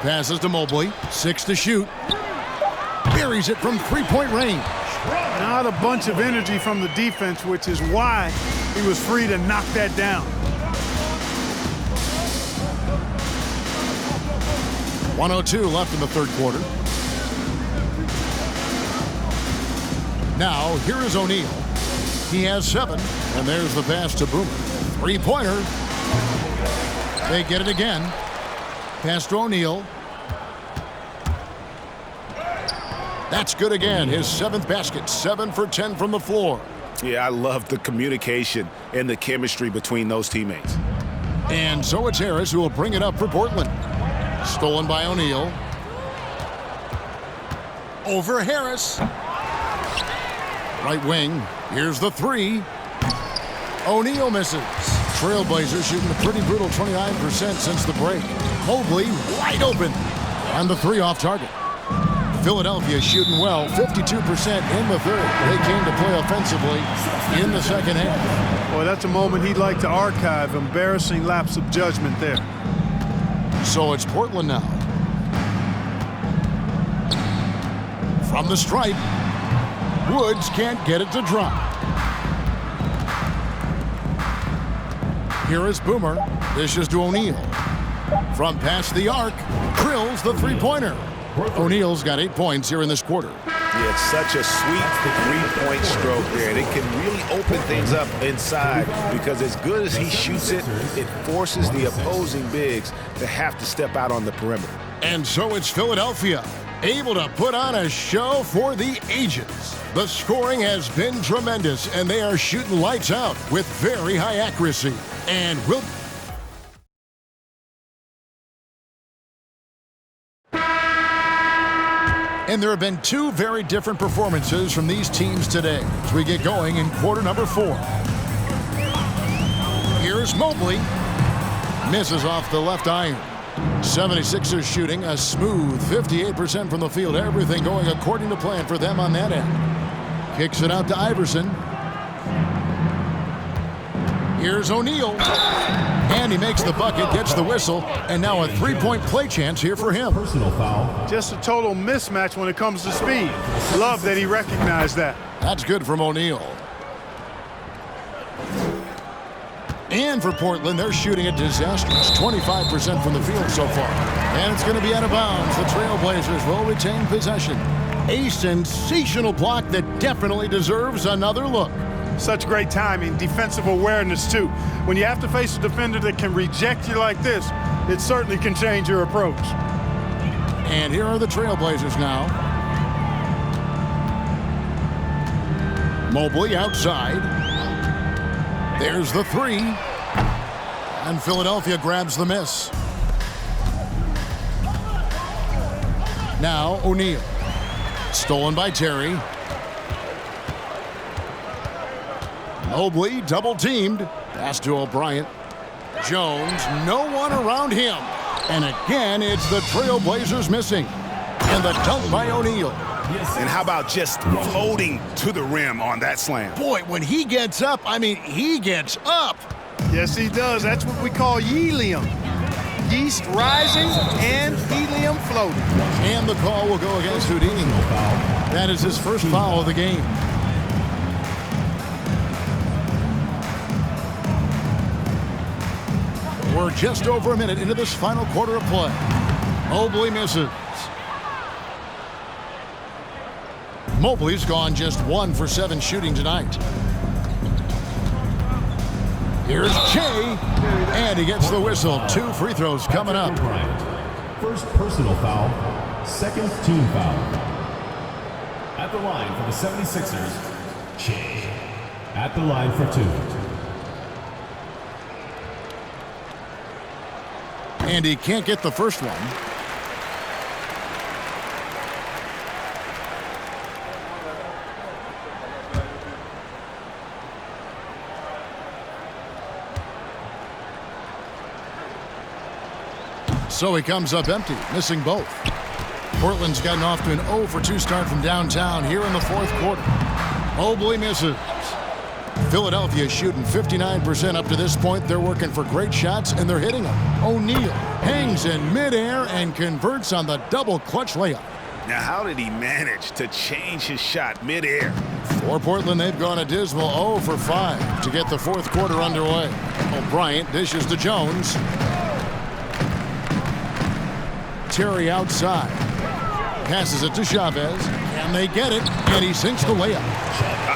Speaker 2: Passes to Mobley. 6 to shoot. Buries it from three-point range.
Speaker 4: Not a bunch of energy from the defense, which is why he was free to knock that down.
Speaker 2: 1:02 left in the third quarter. Now, here is O'Neal. He has 7, and there's the pass to Boomer. Three-pointer. They get it again. Pass to O'Neal. That's good again. His 7th basket. 7 for 10 from the floor.
Speaker 6: Yeah, I love the communication and the chemistry between those teammates.
Speaker 2: And so it's Harris who will bring it up for Portland. Stolen by O'Neal. Over Harris. Right wing. Here's the 3. O'Neal misses. Trailblazers shooting a pretty brutal 29% since the break. Mobley wide open. And the 3 off target. Philadelphia shooting well, 52% in the third. They came to play offensively in the second half.
Speaker 4: Boy, that's a moment he'd like to archive. Embarrassing lapse of judgment there.
Speaker 2: So it's Portland now. From the stripe. Woods can't get it to drop. Here is Boomer. Dishes to O'Neal. From past the arc, drills the three-pointer. O'Neal's got 8 points here in this quarter.
Speaker 6: Yeah, it's such a sweet three-point stroke there. And it can really open things up inside because as good as he shoots it, it forces the opposing bigs to have to step out on the perimeter.
Speaker 2: And so it's Philadelphia, able to put on a show for the ages. The scoring has been tremendous, and they are shooting lights out with very high accuracy. And will And there have been 2 very different performances from these teams today as we get going in quarter number 4. Here's Mobley. Misses off the left iron. 76ers shooting a smooth 58% from the field. Everything going according to plan for them on that end. Kicks it out to Iverson. Here's O'Neal. And he makes the bucket, gets the whistle, and now a three-point play chance here for him.
Speaker 5: Personal foul.
Speaker 4: Just a total mismatch when it comes to speed. Love that he recognized that.
Speaker 2: That's good from O'Neal. And for Portland, they're shooting a disastrous 25% from the field so far. And it's going to be out of bounds. The Trailblazers will retain possession. A sensational block that definitely deserves another look.
Speaker 4: Such great timing, defensive awareness too. When you have to face a defender that can reject you like this, it certainly can change your approach.
Speaker 2: And here are the Trailblazers now. Mobley outside. There's the three. And Philadelphia grabs the miss. Now O'Neal. Stolen by Terry. Mobley double-teamed. Pass to O'Bryant. Jones, no one around him. And again, it's the Trailblazers missing. And the dunk by O'Neal.
Speaker 6: And how about just floating to the rim on that slam?
Speaker 2: Boy, when he gets up, I mean, he gets up.
Speaker 4: Yes, he does. That's what we call helium. Yeast rising and helium floating.
Speaker 2: And the call will go against Houdini. That is his first foul of the game. We're just over a minute into this final quarter of play. Mobley misses. Mobley's gone just 1 for 7 shooting tonight. Here's Jay, and he gets the whistle. 2 free throws coming up.
Speaker 5: First personal foul, second team foul. At the line for the 76ers, Jay. At the line for 2.
Speaker 2: And he can't get the first one. So he comes up empty, missing both. Portland's gotten off to an 0 for 2 start from downtown here in the fourth quarter. Mobley misses. Philadelphia shooting 59% up to this point. They're working for great shots, and they're hitting them. O'Neal hangs in midair and converts on the double clutch layup.
Speaker 6: Now, how did he manage to change his shot midair?
Speaker 2: For Portland, they've gone a dismal 0 for 5 to get the fourth quarter underway. O'Bryant dishes to Jones. Terry outside. Passes it to Chavez. And they get it, and he sinks the layup.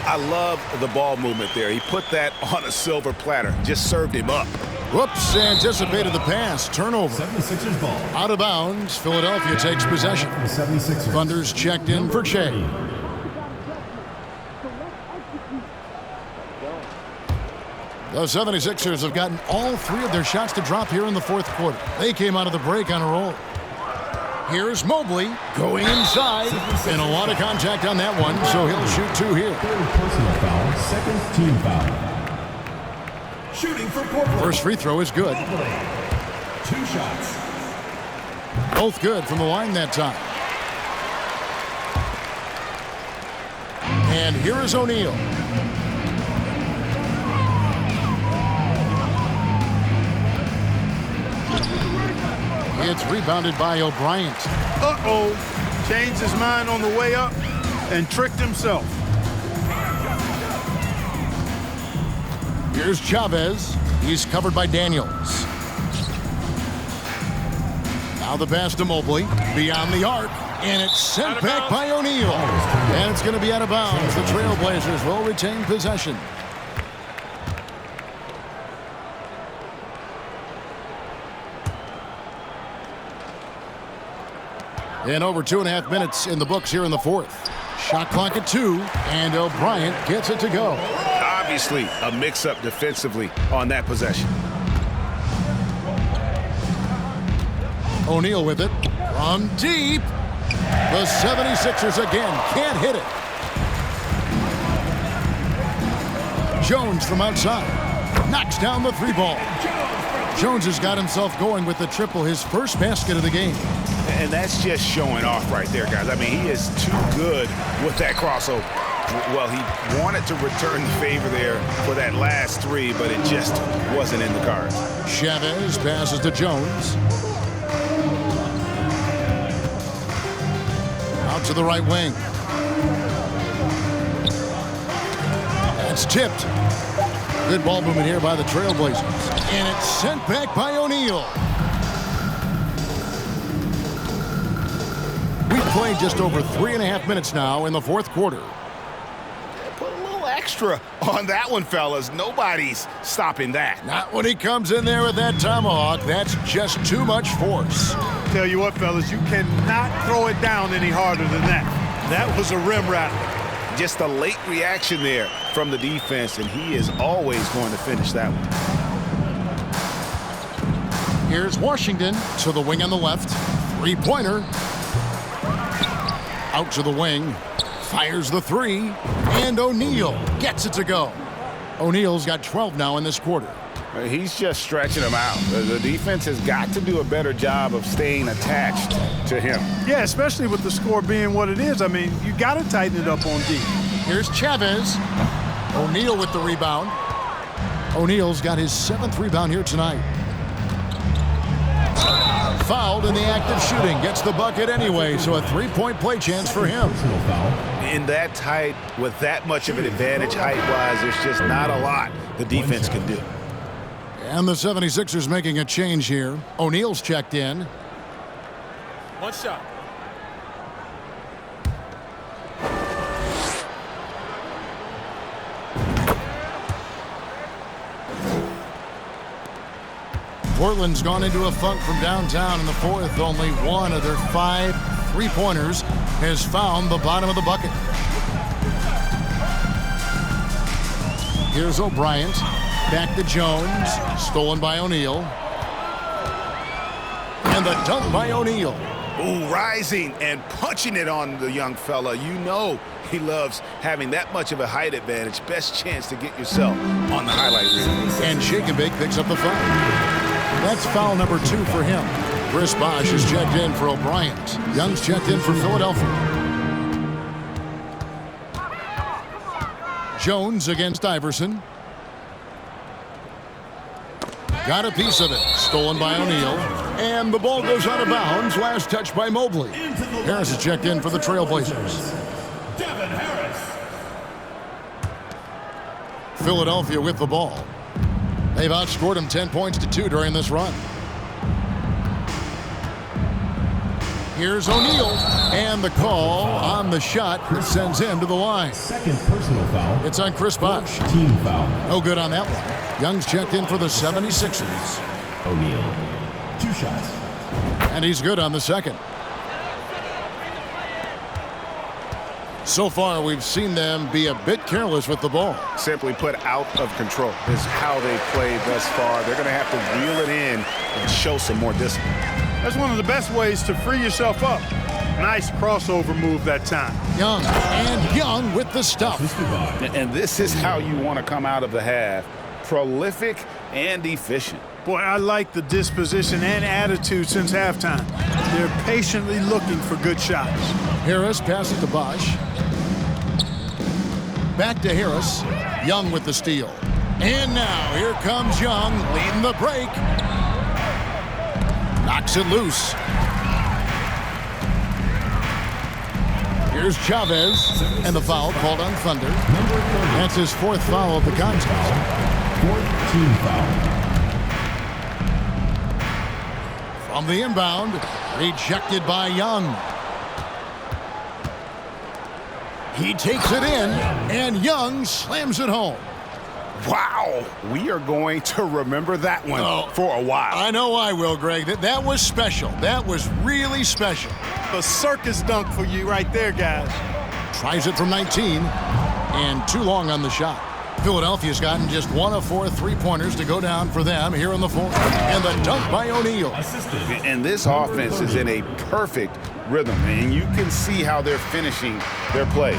Speaker 6: I love the ball movement there. He put that on a silver platter. Just served him up.
Speaker 2: Whoops, anticipated the pass. Turnover.
Speaker 5: 76ers ball.
Speaker 2: Out of bounds. Philadelphia takes possession.
Speaker 5: The 76ers.
Speaker 2: Thunder's checked in for Shea. The 76ers have gotten all 3 of their shots to drop here in the fourth quarter. They came out of the break on a roll. Here's Mobley going inside, and a lot of contact on that one, so he'll shoot 2 here.
Speaker 5: Third personal foul, second team foul. Shooting for Portland.
Speaker 2: First free throw is good.
Speaker 5: 2 shots.
Speaker 2: Both good from the line that time. And here is O'Neal. It's rebounded by O'Bryant.
Speaker 4: Uh-oh. Changed his mind on the way up and tricked himself.
Speaker 2: Here's Chavez. He's covered by Daniels. Now the pass to Mobley. Beyond the arc. And it's sent back by O'Neal. And it's going to be out of bounds. The Trailblazers will retain possession. And over 2.5 minutes in the books here in the fourth. Shot clock at 2, and O'Bryant gets it to go.
Speaker 6: Obviously, a mix-up defensively on that possession.
Speaker 2: O'Neal with it from deep. The 76ers again can't hit it. Jones from outside knocks down the 3 ball. Jones has got himself going with the triple, his first basket of the game.
Speaker 6: And that's just showing off right there, guys. I mean, he is too good with that crossover. Well, he wanted to return the favor there for that last 3, but it just wasn't in the cards.
Speaker 2: Chavez passes to Jones. Out to the right wing. That's tipped. Good ball movement here by the Trailblazers. And it's sent back by O'Neal. We played just over 3.5 minutes now in the fourth quarter.
Speaker 3: Put a little extra on that one, fellas. Nobody's stopping that.
Speaker 2: Not when he comes in there with that tomahawk. That's just too much force.
Speaker 4: Tell you what, fellas, you cannot throw it down any harder than that. That was a rim rattler.
Speaker 6: Just a late reaction there from the defense, and he is always going to finish that one.
Speaker 2: Here's Washington to the wing on the left. Three-pointer. Out to the wing. Fires the three. And O'Neal gets it to go. O'Neal's got 12 now in this quarter.
Speaker 3: He's just stretching them out. The defense has got to do a better job of staying attached to him.
Speaker 4: Yeah, especially with the score being what it is. I mean, you got to tighten it up on D.
Speaker 2: Here's Chavez. O'Neal with the rebound. O'Neal's got his 7th rebound here tonight. Fouled in the act of shooting. Gets the bucket anyway, so a 3-point play chance for him.
Speaker 6: In that tight, with that much of an advantage height-wise, there's just not a lot the defense can do.
Speaker 2: And the 76ers making a change here. O'Neal's checked in.
Speaker 7: One shot.
Speaker 2: Portland's gone into a funk from downtown in the fourth. Only one of their 5 3-pointers has found the bottom of the bucket. Here's O'Brien. Back to Jones. Stolen by O'Neal. And the dunk by O'Neal.
Speaker 6: Ooh, rising and punching it on the young fella. You know he loves having that much of a height advantage. Best chance to get yourself on the highlight reel.
Speaker 2: And Shake and Bake picks up the foul. That's foul number 2 for him. Chris Bosh is checked in for O'Brien. Young's checked in for Philadelphia. Jones against Iverson. Got a piece of it. Stolen by O'Neal. And the ball goes out of bounds. Last touch by Mobley. Harris is checked in for the Trailblazers.
Speaker 5: Devin Harris.
Speaker 2: Philadelphia with the ball. They've outscored him 10 points to 2 during this run. Here's O'Neal. And the call on the shot that sends him to the line.
Speaker 5: Second personal foul.
Speaker 2: It's on Chris Bosh.
Speaker 5: Team foul.
Speaker 2: No good on that one. Young's checked in for the 76ers.
Speaker 5: O'Neal. 2 shots.
Speaker 2: And he's good on the second. So far, we've seen them be a bit careless with the ball.
Speaker 3: Simply put, out of control is how they played thus far. They're going to have to reel it in and show some more discipline.
Speaker 4: That's one of the best ways to free yourself up. Nice crossover move that time.
Speaker 2: Young, and Young with the stuff.
Speaker 3: And this is how you want to come out of the half. Prolific and efficient.
Speaker 4: Boy, I like the disposition and attitude since halftime. They're patiently looking for good shots.
Speaker 2: Harris passes to Bosh. Back to Harris. Young with the steal. And now here comes Young leading the break. Knocks it loose. Here's Chavez. And the foul called on Thunder. That's his 4th foul of the contest.
Speaker 5: 4th team foul.
Speaker 2: From the inbound, rejected by Young. He takes it in, and Young slams it home.
Speaker 3: Wow, we are going to remember that one for a while.
Speaker 2: I know I will, Greg. That was special. That was really special.
Speaker 4: A circus dunk for you right there, guys.
Speaker 2: Tries it from 19, and too long on the shot. Philadelphia's gotten just 1 of 4 3-pointers to go down for them here in the fourth. And the dunk by O'Neal.
Speaker 3: And this offense is in a perfect rhythm, and you can see how they're finishing their play.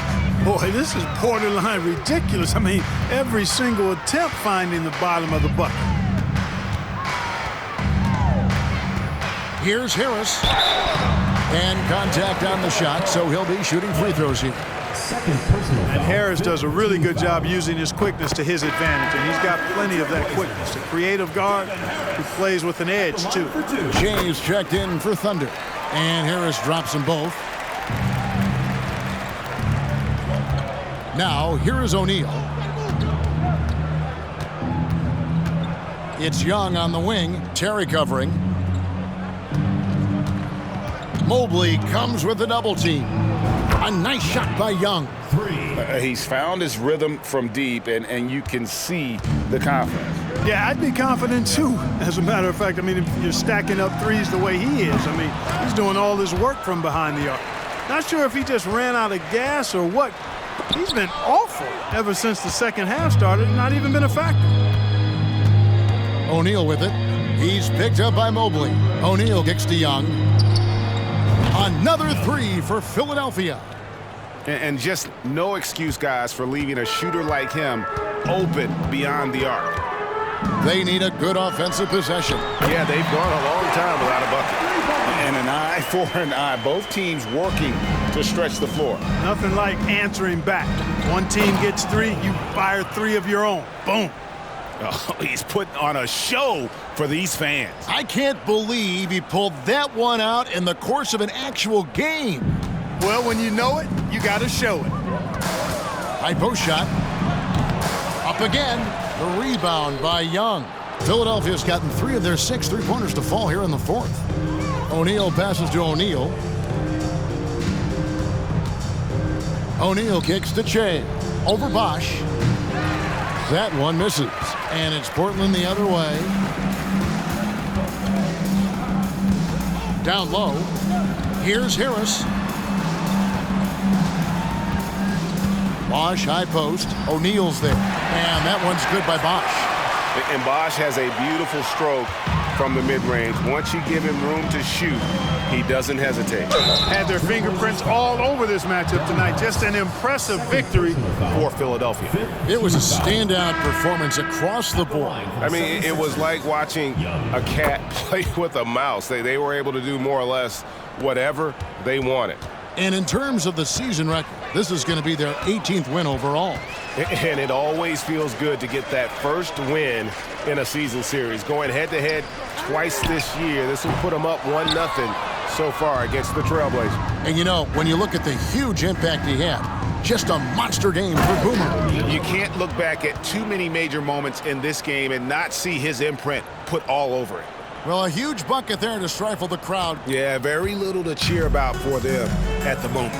Speaker 4: Boy, this is borderline ridiculous. I mean, every single attempt finding the bottom of the bucket.
Speaker 2: Here's Harris. And contact on the shot, so he'll be shooting free throws here.
Speaker 5: Second personal foul.
Speaker 4: And Harris does a really good job using his quickness to his advantage, and he's got plenty of that quickness. A creative guard who plays with an edge, too.
Speaker 2: James checked in for Thunder, and Harris drops them both. Now, here is O'Neal. It's Young on the wing, Terry covering. Mobley comes with a double team. A nice shot by Young.
Speaker 3: He's found his rhythm from deep, and you can see the confidence.
Speaker 4: Yeah, I'd be confident too. As a matter of fact, I mean, if you're stacking up threes the way he is, I mean, he's doing all this work from behind the arc. Not sure if he just ran out of gas or what. He's been awful ever since the second half started, not even been a factor.
Speaker 2: O'Neal with it. He's picked up by Mobley. O'Neal kicks to Young. Another three for Philadelphia.
Speaker 3: And just no excuse, guys, for leaving a shooter like him open beyond the arc.
Speaker 2: They need a good offensive possession.
Speaker 3: Yeah, they've gone a long time without a bucket. And an eye for an eye. Both teams working to stretch the floor.
Speaker 4: Nothing like answering back. One team gets three, you fire three of your own. Boom.
Speaker 3: Oh, he's putting on a show for these fans.
Speaker 2: I can't believe he pulled that one out in the course of an actual game.
Speaker 4: Well, when you know it, you got to show it.
Speaker 2: High post shot. Up again. The rebound by Young. Philadelphia's gotten 3 of their 6 three-pointers to fall here in the fourth. O'Neal passes to O'Neal. O'Neal kicks to Che. Over Bosch. That one misses. And it's Portland the other way. Down low. Here's Harris. Bosch, high post. O'Neal's there. And that one's good by Bosch.
Speaker 3: And Bosch has a beautiful stroke from the mid-range. Once you give him room to shoot, he doesn't hesitate.
Speaker 4: Had their fingerprints all over this matchup tonight. Just an impressive victory for Philadelphia.
Speaker 2: It was a standout performance across the board.
Speaker 3: I mean, it was like watching a cat play with a mouse. They were able to do more or less whatever they wanted.
Speaker 2: And in terms of the season record, this is going to be their 18th win overall.
Speaker 3: And it always feels good to get that first win in a season series. Going head-to-head twice this year, this will put them up 1-0 so far against the Trailblazers.
Speaker 2: And you know, when you look at the huge impact he had, just a monster game for Boomer.
Speaker 3: You can't look back at too many major moments in this game and not see his imprint put all over it.
Speaker 2: Well, a huge bucket there to stifle the crowd.
Speaker 3: Yeah, very little to cheer about for them at the moment.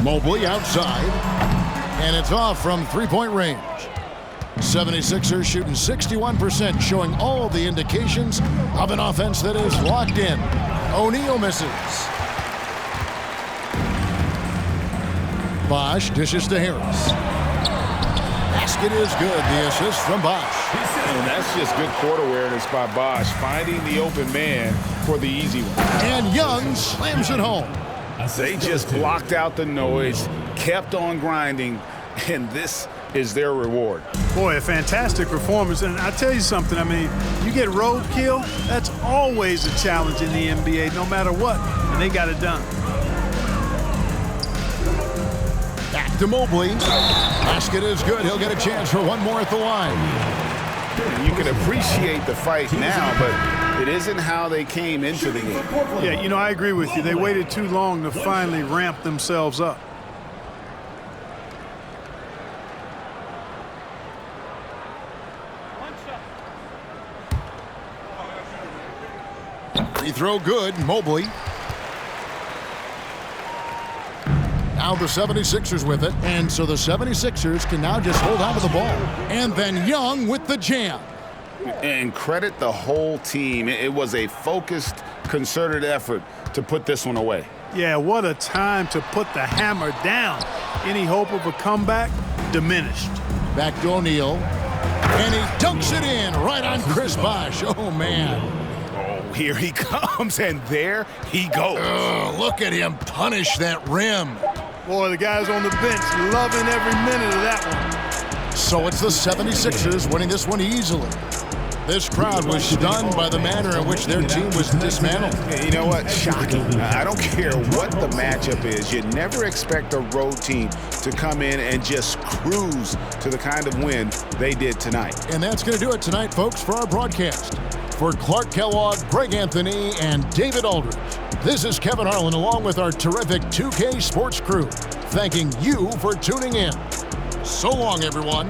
Speaker 2: Mobley outside, and it's off from three-point range. 76ers shooting 61%, showing all the indications of an offense that is locked in. O'Neal misses. Bosch dishes to Harris. Basket is good. The assist from Bosch.
Speaker 3: And that's just good court awareness by Bosch, finding the open man for the easy one.
Speaker 2: And Young slams it home.
Speaker 3: They just blocked out the noise, kept on grinding, and this is their reward.
Speaker 4: Boy, a fantastic performance. And I tell you something, I mean, you get roadkill, that's always a challenge in the NBA, no matter what, and they got it done.
Speaker 2: Back to Mobley. Basket is good. He'll get a chance for one more at the line.
Speaker 3: You can appreciate the fight now, but it isn't how they came into the game.
Speaker 4: Yeah, you know, I agree with you. They waited too long to finally ramp themselves up.
Speaker 2: Free throw good. Mobley. Now the 76ers with it. And so the 76ers can now just hold on to the ball. And then Young with the jam.
Speaker 3: And credit the whole team. It was a focused, concerted effort to put this one away.
Speaker 4: Yeah, what a time to put the hammer down. Any hope of a comeback? Diminished.
Speaker 2: Back to O'Neal. And he dunks it in right on Chris Bosh. Oh, man.
Speaker 3: Oh, here he comes, and there he goes.
Speaker 2: Look at him punish that rim.
Speaker 4: Boy, the guys on the bench loving every minute of that one.
Speaker 2: So it's the 76ers winning this one easily. This crowd was stunned by the manner in which their team was dismantled.
Speaker 3: You know what? Shocking. I don't care what the matchup is. You never expect a road team to come in and just cruise to the kind of win they did tonight.
Speaker 2: And that's going to do it tonight, folks, for our broadcast. For Clark Kellogg, Greg Anthony, and David Aldridge, this is Kevin Harlan along with our terrific 2K Sports crew, thanking you for tuning in. So long, everyone.